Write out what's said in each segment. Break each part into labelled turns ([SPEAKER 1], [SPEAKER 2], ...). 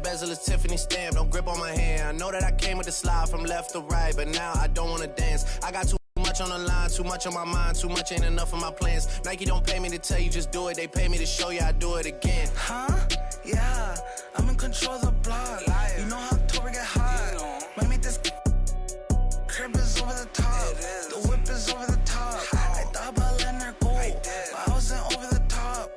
[SPEAKER 1] bezel is Tiffany stamp. Don't grip on my hand. I know that I came with the slide from left to right, but now I don't wanna dance. I got too much on the line, too much on my mind, too much ain't enough of my plans. Nike don't pay me to tell you just do it, they pay me to show you I do it again.
[SPEAKER 2] Huh? Yeah, I'm in control of the block. You know how Tory get hot. Might make this crib is over the top. The whip is over the top. I thought about letting her go, but I wasn't over the top.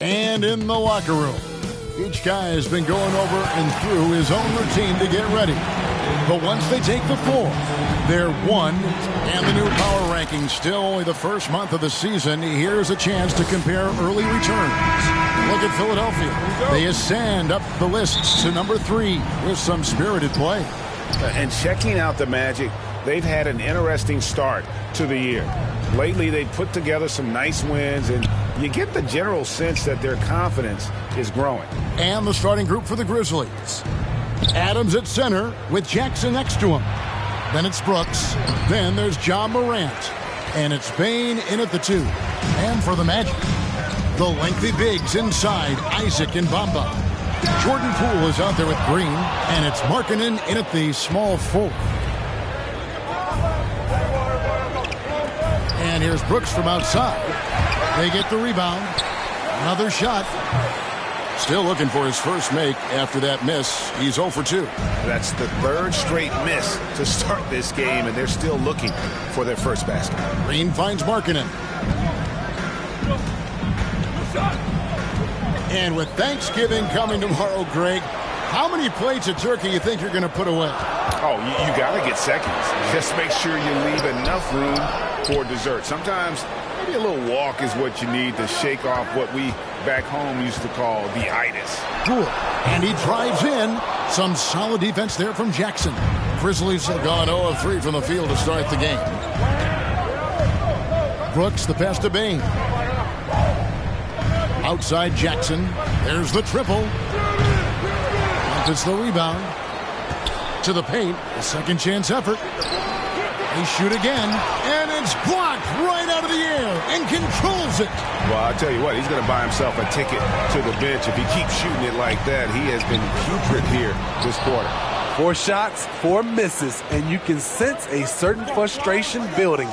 [SPEAKER 3] And in the locker room, each guy has been going over and through his own routine to get ready. But once they take the floor, they're one. And the new power rankings, still only the first month of the season. Here's a chance to compare early returns. Look at Philadelphia. They ascend up the lists to number 3 with some spirited play.
[SPEAKER 4] And checking out the Magic, they've had an interesting start to the year. Lately, they've put together some nice wins, and you get the general sense that their confidence is growing.
[SPEAKER 3] And the starting group for the Grizzlies. Adams at center with Jackson next to him. Then it's Brooks. Then there's Ja Morant. And it's Bane in at the 2. And for the Magic, the lengthy bigs inside Isaac and Bamba. Jordan Poole is out there with Green. And it's Markkanen in at the small 4. And here's Brooks from outside. They get the rebound. Another shot. Still looking for his first make after that miss. He's 0 for 2.
[SPEAKER 4] That's the third straight miss to start this game, and they're still looking for their first basket.
[SPEAKER 3] Green finds Markkanen. And with Thanksgiving coming tomorrow, Greg, how many plates of turkey you think you're going to put away?
[SPEAKER 4] Oh, you got to get seconds. Just make sure you leave enough room for dessert. Sometimes maybe a little walk is what you need to shake off what we back home used to call the itis.
[SPEAKER 3] Cool. And he drives in. Some solid defense there from Jackson. Grizzlies have gone 0 of 3 from the field to start the game. Brooks, the pass to Bane. Outside Jackson. There's the triple. It's the rebound. To the paint. A second chance effort. They shoot again. And it's blocked right out of the air and controls it.
[SPEAKER 4] Well, I'll tell you what, he's going to buy himself a ticket to the bench. If he keeps shooting it like that, he has been putrid here this quarter.
[SPEAKER 5] 4 shots, 4 misses, and you can sense a certain frustration building.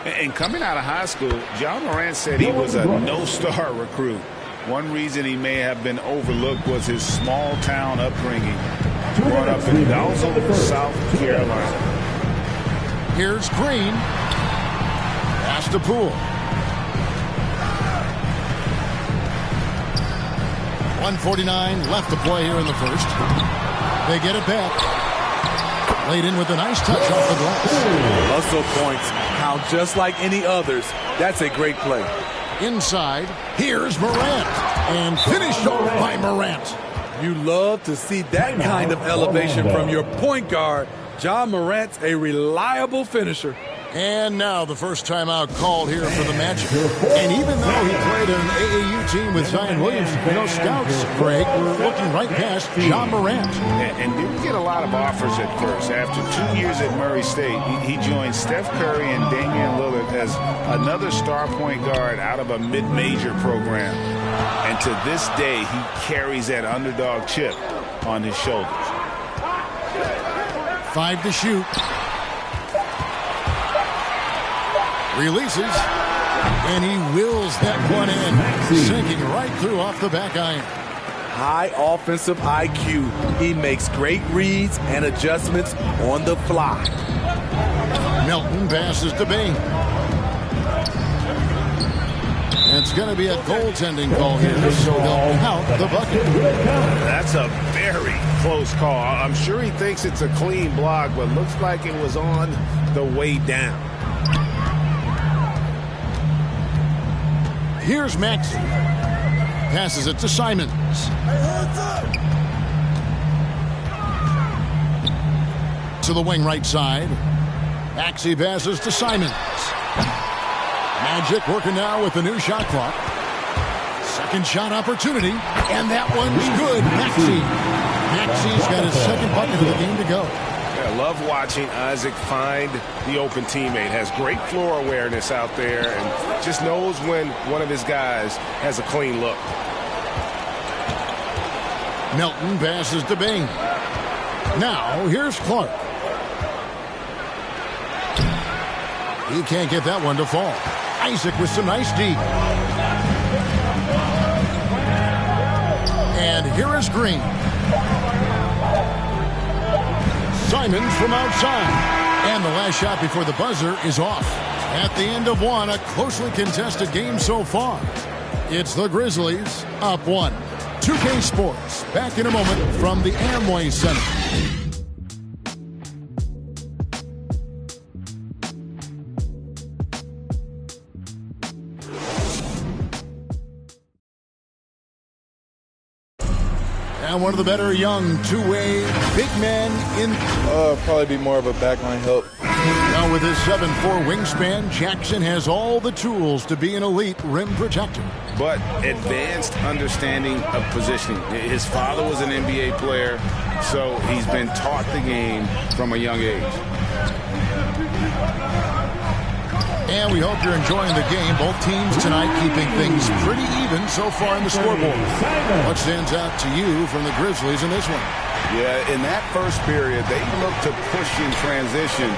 [SPEAKER 4] And coming out of high school, Ja Morant said he was a no-star recruit. One reason he may have been overlooked was his small-town upbringing. Brought up in Dalzell, South Carolina.
[SPEAKER 3] Here's Green. Pass to Poole. 1:49 left to play here in the first. They get it back. Laid in with a nice touch off the glass.
[SPEAKER 5] Hustle points count just like any others. That's a great play.
[SPEAKER 3] Inside, here's Morant. And finished off by Morant.
[SPEAKER 5] You love to see that kind of elevation from your point guard. Ja Morant's a reliable finisher.
[SPEAKER 3] And now the first timeout called here for the Magic. And even though he played an AAU team with Zion Williams, scouts, Greg, were looking right past Ja Morant.
[SPEAKER 4] And didn't get a lot of offers at first. After 2 years at Murray State, he joined Steph Curry and Damian Lillard as another star point guard out of a mid-major program. And to this day, he carries that underdog chip on his shoulders.
[SPEAKER 3] 5 to shoot. Releases. And he wills that one in. Sinking right through off the back iron.
[SPEAKER 5] High offensive IQ. He makes great reads and adjustments on the fly.
[SPEAKER 3] Melton passes to Bane. It's going to be a goaltending call here, so they'll count the bucket.
[SPEAKER 4] That's a very close call. I'm sure he thinks it's a clean block, but looks like it was on the way down.
[SPEAKER 3] Here's Maxey. Passes it to Simons. To the wing right side. Maxey passes to Simons. Magic working now with the new shot clock. Second shot opportunity. And that one's good. Maxey. Maxey's got his second bucket of the game to go.
[SPEAKER 4] I love watching Isaac find the open teammate. Has great floor awareness out there and just knows when one of his guys has a clean look.
[SPEAKER 3] Melton passes to Bing. Now, here's Clark. He can't get that one to fall. Isaac with some nice D. And here is Green. Simons from outside. And the last shot before the buzzer is off. At the end of one, a closely contested game so far. It's the Grizzlies up one. 2K Sports, back in a moment from the Amway Center. And one of the better young two-way big men in...
[SPEAKER 6] Probably be more of a backline help.
[SPEAKER 3] Now with his 7'4" wingspan, Jackson has all the tools to be an elite rim protector.
[SPEAKER 4] But advanced understanding of positioning. His father was an NBA player, so he's been taught the game from a young age.
[SPEAKER 3] And we hope you're enjoying the game. Both teams tonight keeping things pretty even so far in the scoreboard. What stands out to you from the Grizzlies in this one?
[SPEAKER 4] Yeah, in that first period, they looked to push in transition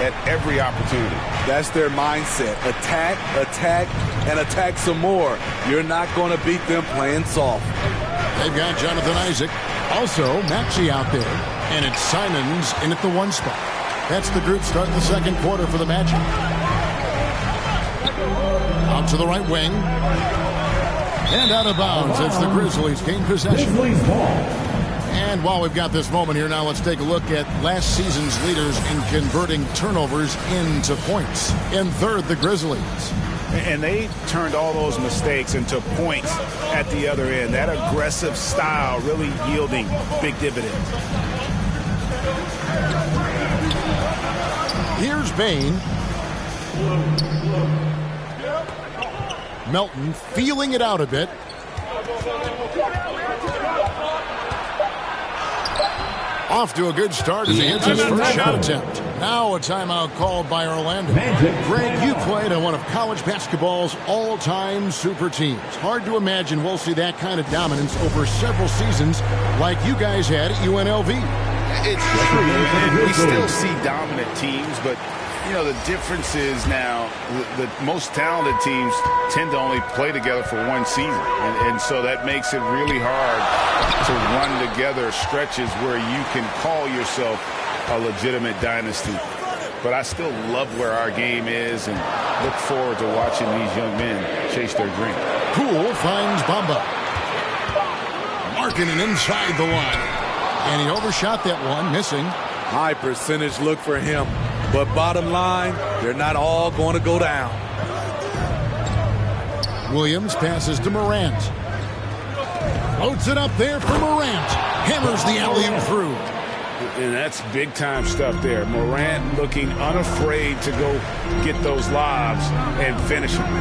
[SPEAKER 4] at every opportunity.
[SPEAKER 5] That's their mindset. Attack, attack, and attack some more. You're not going to beat them playing soft.
[SPEAKER 3] They've got Jonathan Isaac. Also, Maxey out there. And it's Simons in at the one spot. That's the group starting the second quarter for the Magic. Out to the right wing. And out of bounds as the Grizzlies gain possession. And while we've got this moment here now, let's take a look at last season's leaders in converting turnovers into points. In third, the Grizzlies.
[SPEAKER 4] And they turned all those mistakes into points at the other end. That aggressive style really yielding big dividends.
[SPEAKER 3] Here's Bane. Melton feeling it out a bit. Off to a good start as he hits his first shot attempt. Now a timeout called by Orlando. Greg, you played on one of college basketball's all-time super teams. Hard to imagine we'll see that kind of dominance over several seasons like you guys had at UNLV.
[SPEAKER 4] It's true, and we still see dominant teams, but you know, the difference is now the most talented teams tend to only play together for one season. And so that makes it really hard to run together stretches where you can call yourself a legitimate dynasty. But I still love where our game is and look forward to watching these young men chase their dream.
[SPEAKER 3] Poole finds Bamba. Markkanen inside the line. And he overshot that one, missing.
[SPEAKER 5] High percentage look for him. But bottom line, they're not all going to go down.
[SPEAKER 3] Williams passes to Morant. Floats it up there for Morant. Hammers the alley-oop through.
[SPEAKER 4] And that's big-time stuff there. Morant looking unafraid to go get those lobs and finish them.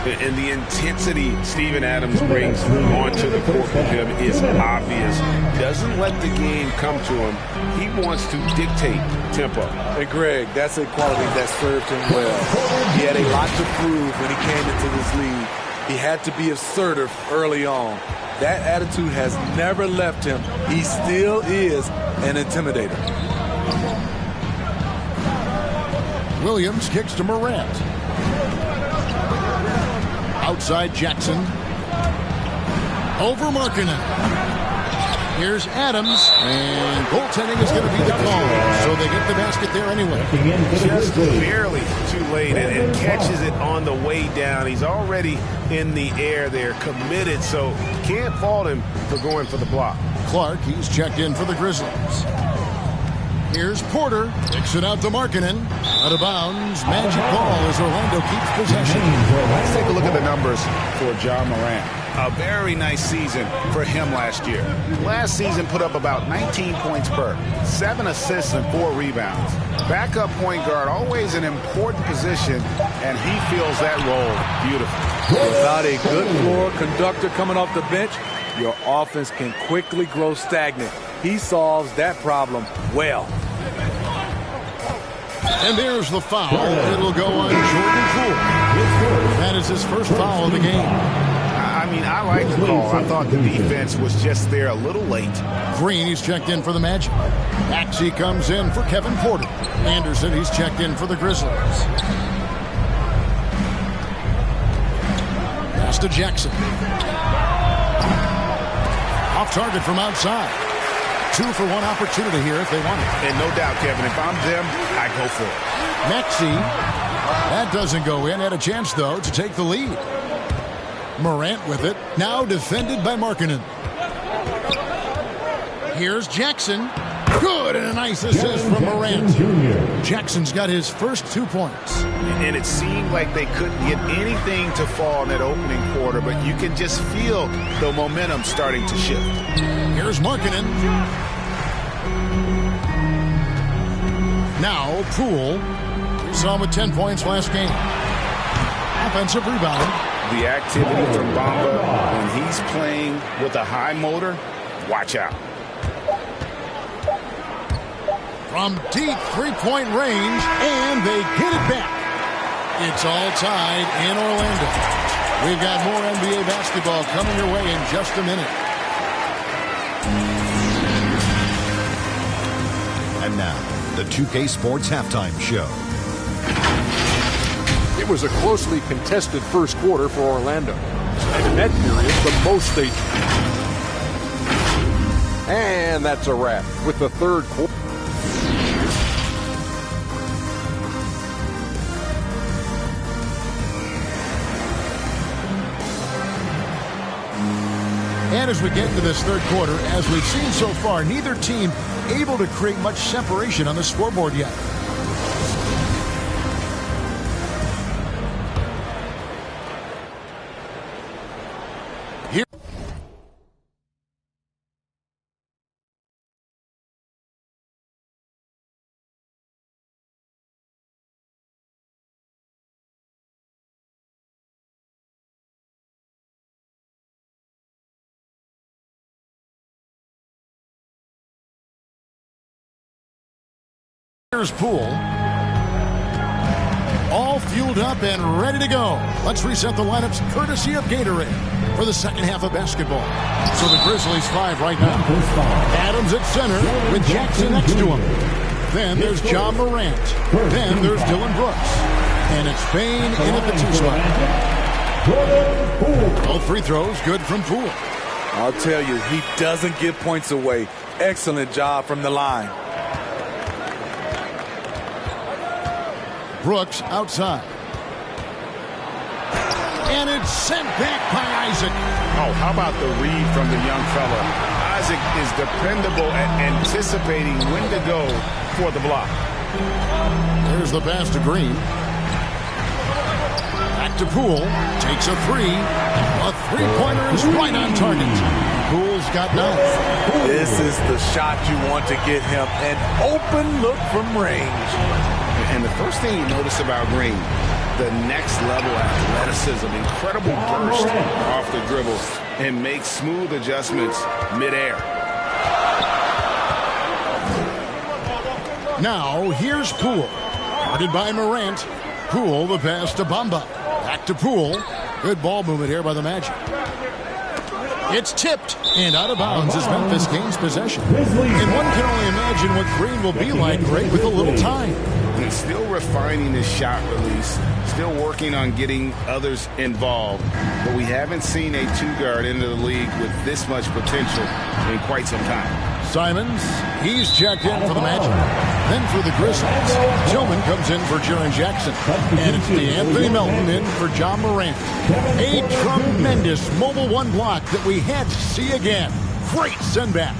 [SPEAKER 4] And the intensity Steven Adams brings onto the court with him is obvious. Doesn't let the game come to him. He wants to dictate tempo.
[SPEAKER 5] And Greg, that's a quality that served him well. He had a lot to prove when he came into this league. He had to be assertive early on. That attitude has never left him. He still is an intimidator.
[SPEAKER 3] Williams kicks to Morant. Outside Jackson. Over Markkanen. Here's Adams, and goaltending is going to be the call, so they get the basket there anyway.
[SPEAKER 4] Just barely too late, and catches it on the way down. He's already in the air there, committed, so can't fault him for going for the block.
[SPEAKER 3] Clark, he's checked in for the Grizzlies. Here's Porter, kicks it out to Markkanen. Out of bounds, magic ball as Orlando keeps possession.
[SPEAKER 4] Let's take a look at the numbers for Ja Morant. A very nice season for him last year. Last season put up about 19 points per, 7 assists and 4 rebounds. Backup point guard, always an important position, and he fills that role beautifully.
[SPEAKER 5] Without a good floor conductor coming off the bench, your offense can quickly grow stagnant. He solves that problem well.
[SPEAKER 3] And there's the foul. It'll go on Jordan Poole. That is his first foul of the game.
[SPEAKER 4] I mean, I like the call. I thought the defense was just there a little late.
[SPEAKER 3] Green, he's checked in for the Magic. Maxey comes in for Kevin Porter. Anderson, he's checked in for the Grizzlies. Pass to Jackson. Off target from outside. 2 for 1 opportunity here if they want it.
[SPEAKER 4] And no doubt, Kevin, if I'm them, I go for it.
[SPEAKER 3] Maxey, that doesn't go in. Had a chance, though, to take the lead. Morant with it. Now defended by Markkanen. Here's Jackson. Good, and a nice assist from Morant. Jackson's got his first 2 points.
[SPEAKER 4] And it seemed like they couldn't get anything to fall in that opening quarter, but you can just feel the momentum starting to shift.
[SPEAKER 3] Here's Markkanen. Now Poole. We saw him with 10 points last game. Offensive rebound.
[SPEAKER 4] The activity from Bamba when he's playing with a high motor, watch out.
[SPEAKER 3] From deep three-point range, and they get it back. It's all tied in Orlando. We've got more NBA basketball coming your way in just a minute.
[SPEAKER 7] And now, the 2K Sports Halftime Show.
[SPEAKER 8] It was a closely contested first quarter for Orlando. And in that period, the most they... And that's a wrap with the third quarter.
[SPEAKER 3] And as we get into this third quarter, as we've seen so far, neither team able to create much separation on the scoreboard yet. Here. Here's Poole. All fueled up and ready to go. Let's reset the lineups courtesy of Gatorade for the second half of basketball. So the Grizzlies 5 right now. Adams at center with Jackson next to him. Then there's Ja Morant. Then there's Dillon Brooks. And it's Payne in at the 2 spot. Both free throws good from Poole.
[SPEAKER 5] I'll tell you, he doesn't give points away. Excellent job from the line.
[SPEAKER 3] Brooks outside. And it's sent back by Isaac.
[SPEAKER 4] Oh, how about the read from the young fella? Isaac is dependable at anticipating when to go for the block.
[SPEAKER 3] There's the pass to Green. Back to Poole. Takes a three. A three-pointer is right on target. Poole's got 9.
[SPEAKER 5] This is the shot you want to get him. An open look from range.
[SPEAKER 4] And the first thing you notice about Green, the next level athleticism, incredible burst off the dribble, and makes smooth adjustments midair.
[SPEAKER 3] Now here's Poole. Guarded by Morant. Poole, the pass to Bamba. Back to Poole. Good ball movement here by the Magic. It's tipped, and out of bounds as Memphis gains possession. And one can only imagine what Green will be like, Greg, with a little time.
[SPEAKER 4] He's still refining his shot release, still working on getting others involved. But we haven't seen a two-guard into the league with this much potential in quite some time.
[SPEAKER 3] Simons, he's checked in for the Magic. Then for the Grizzlies, Tillman comes in for Jaren Jackson. And it's DeAnthony Melton in for Ja Morant. A tremendous mobile one block that we had to see again. Great send back.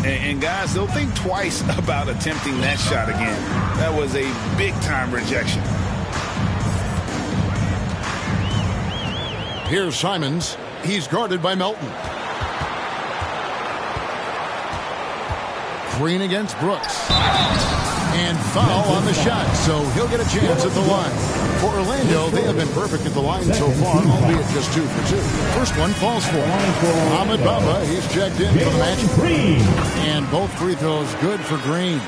[SPEAKER 4] And guys, they'll think twice about attempting that shot again. That was a big-time rejection.
[SPEAKER 3] Here's Simons. He's guarded by Melton. Green against Brooks. And foul on the shot, so he'll get a chance at the line. For Orlando, they have been perfect at the line so far, albeit just 2 for 2. First one falls for Mohamed Bamba. He's checked in for the match. And both free throws good for Green.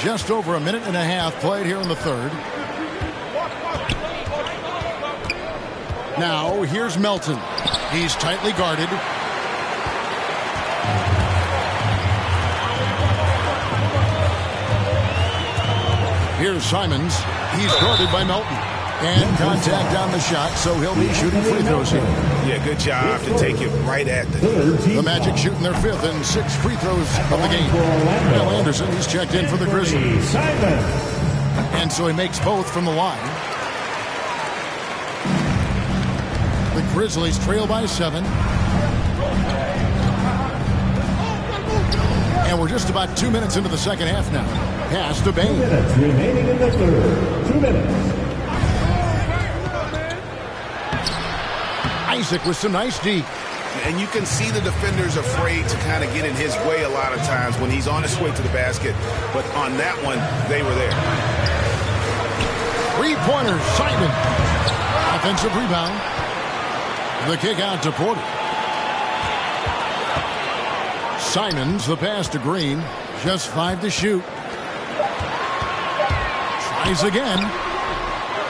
[SPEAKER 3] Just over a minute and a half played here in the third. Now, here's Melton. He's tightly guarded. Here's Simons. He's guarded by Melton. And contact on the shot, so he'll be shooting free throws here.
[SPEAKER 4] Yeah, good job to take it right at the
[SPEAKER 3] Magic shooting their 5th and 6th free throws of the game. Bill Anderson, he's checked in for the Grizzlies. And so he makes both from the line. The Grizzlies trail by 7. And we're just about 2 minutes into the second half now. Pass to Bane.
[SPEAKER 9] 2 minutes remaining in the third. 2 minutes.
[SPEAKER 3] Isaac with some nice D.
[SPEAKER 4] And you can see the defenders afraid to kind of get in his way a lot of times when he's on his way to the basket. But on that one, they were there.
[SPEAKER 3] 3-pointers, Simon. Offensive rebound. The kick out to Porter. Simons, the pass to Green. Just 5 to shoot. Tries again.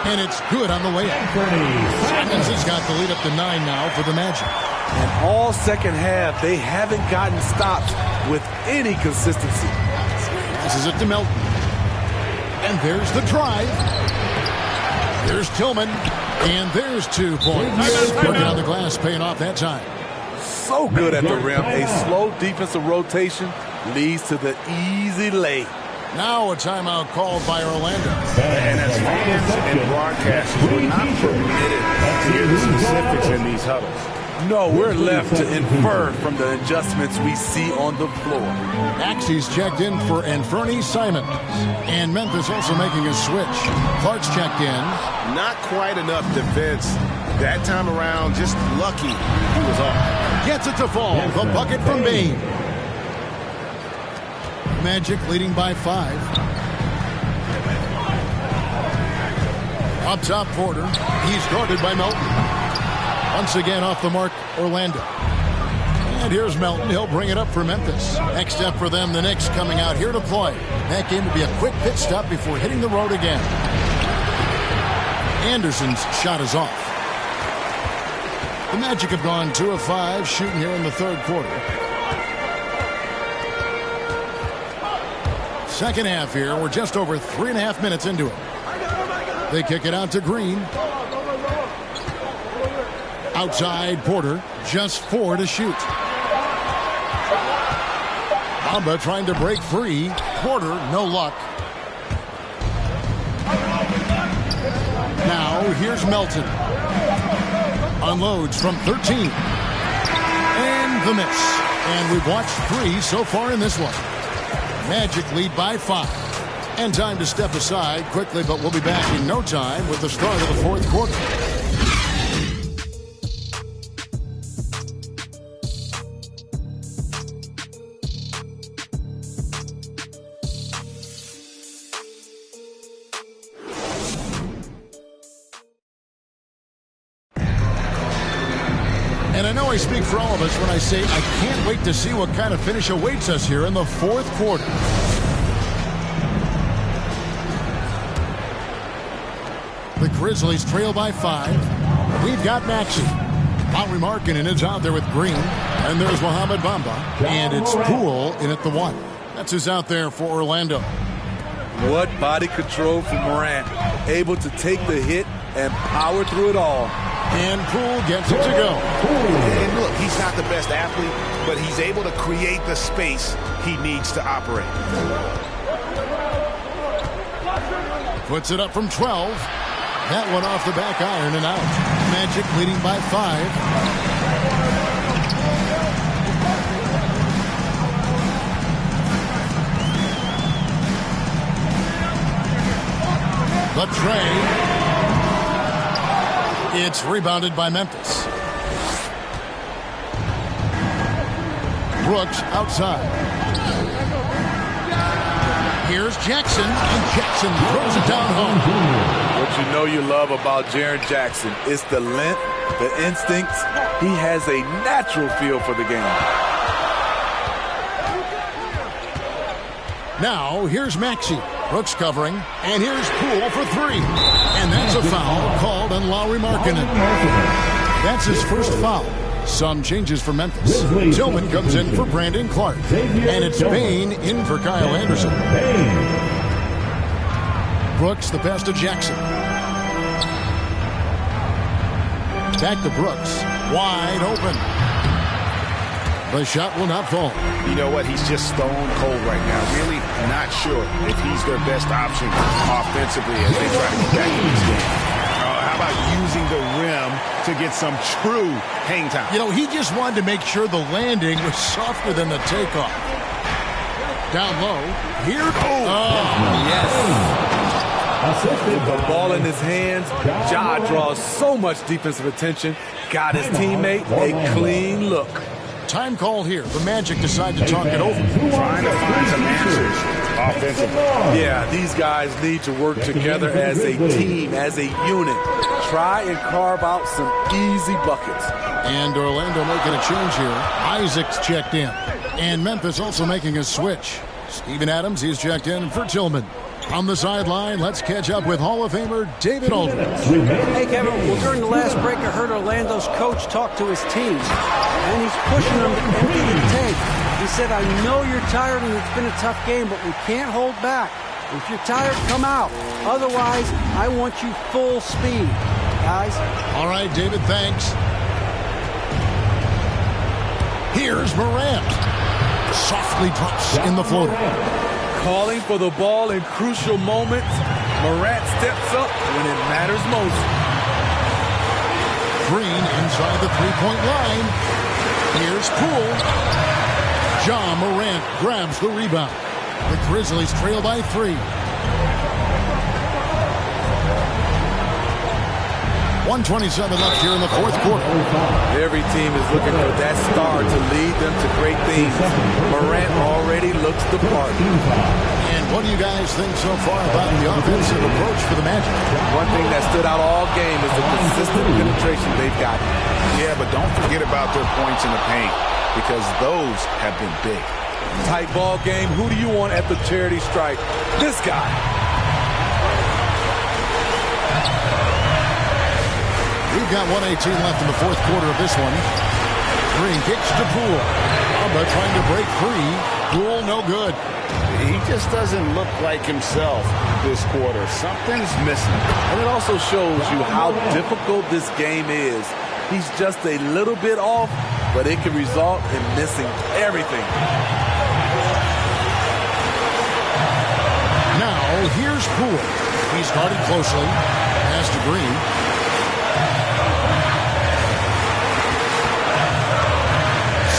[SPEAKER 3] And it's good on the way up. Simons has got the lead up to 9 now for the Magic.
[SPEAKER 5] And all second half, they haven't gotten stopped with any consistency.
[SPEAKER 3] This is it to Melton. And there's the drive. There's Tillman. And there's 2 points. Working on the glass, paying off that time.
[SPEAKER 5] So good at the rim. A slow defensive rotation leads to the easy lay.
[SPEAKER 3] Now a timeout called by Orlando.
[SPEAKER 4] And as fans and broadcasters, we're not permitted to hear the specifics in these huddles.
[SPEAKER 5] No, we're left to infer from the adjustments we see on the floor.
[SPEAKER 3] Maxey's checked in for Anfernee Simons. And Memphis also making a switch. Clark's checked in.
[SPEAKER 4] Not quite enough defense that time around. Just lucky he was off.
[SPEAKER 3] Gets it to fall. The bucket from Bane. Magic leading by 5. Up top, Porter. He's guarded by Melton. Once again off the mark, Orlando. And here's Melton. He'll bring it up for Memphis. Next step for them, the Knicks coming out here to play. That game will be a quick pit stop before hitting the road again. Anderson's shot is off. The Magic have gone 2 of 5 shooting here in the third quarter. Second half here. We're just over 3.5 minutes into it. They kick it out to Green. Outside Porter. Just 4 to shoot. Bamba trying to break free. Porter, no luck. Now here's Melton. Unloads from 13. And the miss. And we've watched 3 so far in this one. Magic lead by 5. And time to step aside quickly, but we'll be back in no time with the start of the fourth quarter. And I know I speak for all of us when I say I can't wait to see what kind of finish awaits us here in the fourth quarter. The Grizzlies trail by 5. We've got Maxey. Lauri Markkanen is out there with Green. And there's Mohamed Bamba. And it's Poole in at the 1. That's who's out there for Orlando.
[SPEAKER 5] What body control from Morant. Able to take the hit and power through it all.
[SPEAKER 3] And Poole gets it to go.
[SPEAKER 4] And look, he's not the best athlete, but he's able to create the space he needs to operate.
[SPEAKER 3] Puts it up from 12. That one off the back iron and out. Magic leading by 5. The tray. It's rebounded by Memphis. Brooks outside. Here's Jackson, and Jackson throws it down home.
[SPEAKER 5] What you know you love about Jaren Jackson is the length, the instincts. He has a natural feel for the game.
[SPEAKER 3] Now, here's Maxey. Brooks covering, and here's Poole for three. And that's a foul called on Lauri Markkanen. That's his first foul. Some changes for Memphis. Tillman comes in for Brandon Clark. And it's Bane in for Kyle Anderson. Brooks, the pass to Jackson. Back to Brooks. Wide open. The shot will not fall.
[SPEAKER 4] You know what? He's just stone cold right now. Really not sure if he's their best option offensively as they try to get back in this game. How about using the rim to get some true hang time?
[SPEAKER 3] You know, he just wanted to make sure the landing was softer than the takeoff. Down low. Here.
[SPEAKER 5] Yes. With the ball in his hands, Ja draws so much defensive attention. Got his teammate a clean look.
[SPEAKER 3] Time called here. The Magic decide to talk it over.
[SPEAKER 4] Trying to find some answers offensively.
[SPEAKER 5] Yeah, these guys need to work together as a team, as a unit. Try and carve out some easy buckets.
[SPEAKER 3] And Orlando making a change here. Isaac's checked in. And Memphis also making a switch. Steven Adams, he's checked in for Tillman. On the sideline, let's catch up with Hall of Famer David Aldridge.
[SPEAKER 10] Hey, Kevin, well, during the last break, I heard Orlando's coach talk to his team, and he's pushing them to empty the tank. He said, I know you're tired and it's been a tough game, but we can't hold back. If you're tired, come out. Otherwise, I want you full speed, guys.
[SPEAKER 3] All right, David, thanks. Here's Morant. Softly drops in the floater.
[SPEAKER 5] Calling for the ball in crucial moments. Morant steps up when it matters most.
[SPEAKER 3] Green inside the three-point line. Here's Poole. Ja Morant grabs the rebound. The Grizzlies trail by 3. 1:27 left here in the fourth quarter.
[SPEAKER 5] Every team is looking for that star to lead them to great things. Morant already looks the part.
[SPEAKER 3] And what do you guys think so far about the offensive approach for the Magic?
[SPEAKER 5] One thing that stood out all game is the consistent penetration they've got.
[SPEAKER 4] Yeah, but don't forget about their points in the paint because those have been big.
[SPEAKER 5] Tight ball game. Who do you want at the charity stripe? This guy.
[SPEAKER 3] We've got 1:18 left in the fourth quarter of this one. Green kicks to Poole. Alba trying to break free. Poole no good.
[SPEAKER 4] He just doesn't look like himself this quarter. Something's missing.
[SPEAKER 5] And it also shows you how difficult this game is. He's just a little bit off, but it can result in missing everything.
[SPEAKER 3] Now, here's Poole. He's guarded closely. Pass to Green.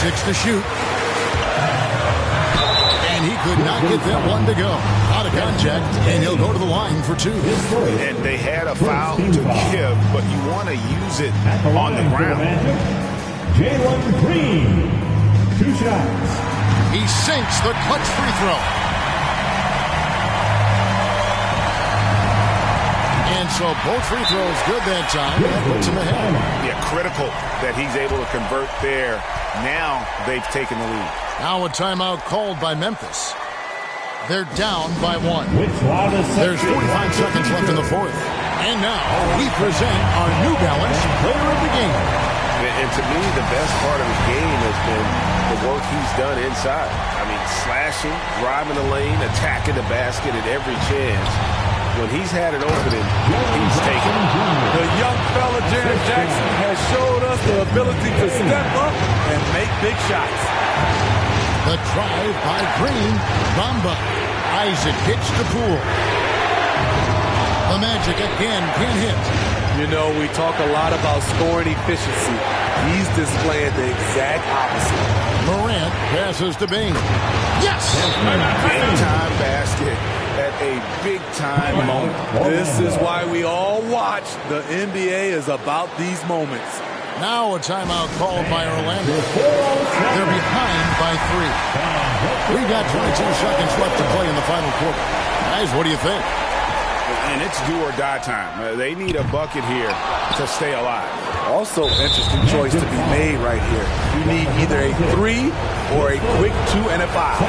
[SPEAKER 3] Six to shoot. And he could not get that one to go. Out of contact, and he'll go to the line for 2.
[SPEAKER 4] And they had a foul to give, but you want to use it on the ground.
[SPEAKER 9] Jalen Green, 2 shots.
[SPEAKER 3] He sinks the clutch free throw. And so both free throws good that time. That puts him ahead.
[SPEAKER 4] Yeah, critical that he's able to convert there. Now they've taken the lead.
[SPEAKER 3] Now a timeout called by Memphis. They're down by 1. There's 45 seconds left in the fourth. And now we present our New Balance player of the game.
[SPEAKER 11] And to me, the best part of his game has been the work he's done inside. I mean, slashing, driving the lane, attacking the basket at every chance. When he's had an opening, he's taken it.
[SPEAKER 5] The young fella, Jaren Jackson, has showed us the ability to step up and make big shots.
[SPEAKER 3] The drive by Green. Bamba. Isaac hits the Poole. The Magic again can hit.
[SPEAKER 5] You know, we talk a lot about scoring efficiency. He's displaying the exact opposite.
[SPEAKER 3] Morant passes to Bane. Yes!
[SPEAKER 11] Big-time basket at a big-time moment.
[SPEAKER 5] This is why we all watch. The NBA is about these moments.
[SPEAKER 3] Now a timeout called by Orlando. They're behind by 3. We've got 22 seconds left to play in the final quarter. Guys, what do you think?
[SPEAKER 4] And it's do or die time. They need a bucket here to stay alive.
[SPEAKER 5] Also, interesting choice to be made right here. You need either a 3 or a quick 2 and a 5.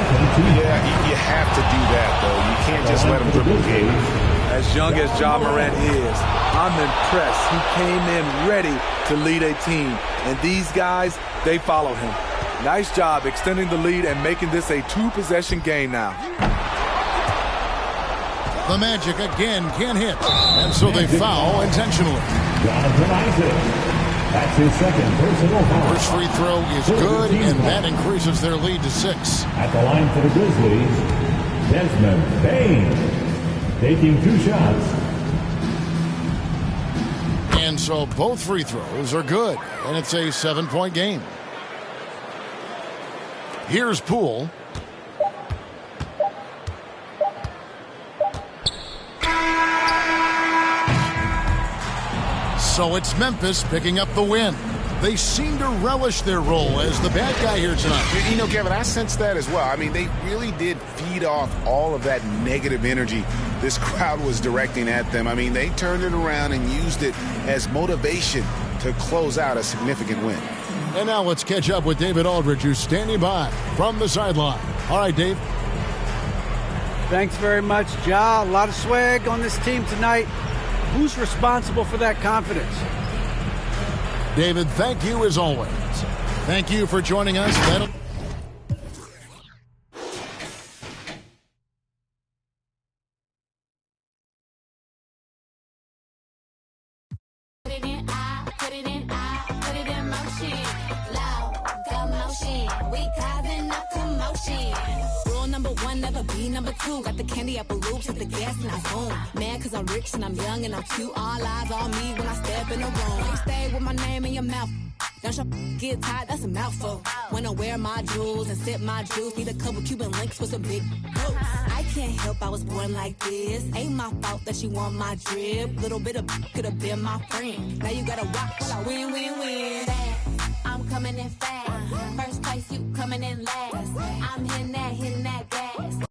[SPEAKER 4] Yeah, you have to do that, though. You can't just let him dribble the game.
[SPEAKER 5] As young as Ja Morant is, I'm impressed. He came in ready to lead a team. And these guys, they follow him. Nice job extending the lead and making this a 2-possession game now.
[SPEAKER 3] The Magic again can't hit, and so they foul intentionally.
[SPEAKER 9] Jonathan Isaac. That's his second personal foul.
[SPEAKER 3] First free throw is good, and that increases their lead to 6.
[SPEAKER 9] At the line for the Grizzlies, Desmond Bain. Taking 2 shots.
[SPEAKER 3] And so both free throws are good, and it's a 7-point game. Here's Poole. So it's Memphis picking up the win. They seem to relish their role as the bad guy here tonight.
[SPEAKER 4] You know, Kevin, I sense that as well. I mean, they really did feed off all of that negative energy this crowd was directing at them. I mean, they turned it around and used it as motivation to close out a significant win.
[SPEAKER 3] And now let's catch up with David Aldridge, who's standing by from the sideline. All right, Dave.
[SPEAKER 10] Thanks very much, Ja. A lot of swag on this team tonight. Who's responsible for that confidence?
[SPEAKER 3] David, thank you as always. Thank you for joining us.
[SPEAKER 12] Got the candy apple loops, hit the gas and I boom. Man, cause I'm rich and I'm young and I'm cute. All eyes on me when I step in the room. Stay with my name in your mouth. Don't your get tired, that's a mouthful. When I wear my jewels and sip my juice, need a couple Cuban links with some big boots. I can't help I was born like this. Ain't my fault that you want my drip. Little bit of could have been my friend. Now you gotta watch while I win, win, win. I'm coming in fast. First place, you coming in last. I'm hitting that gas.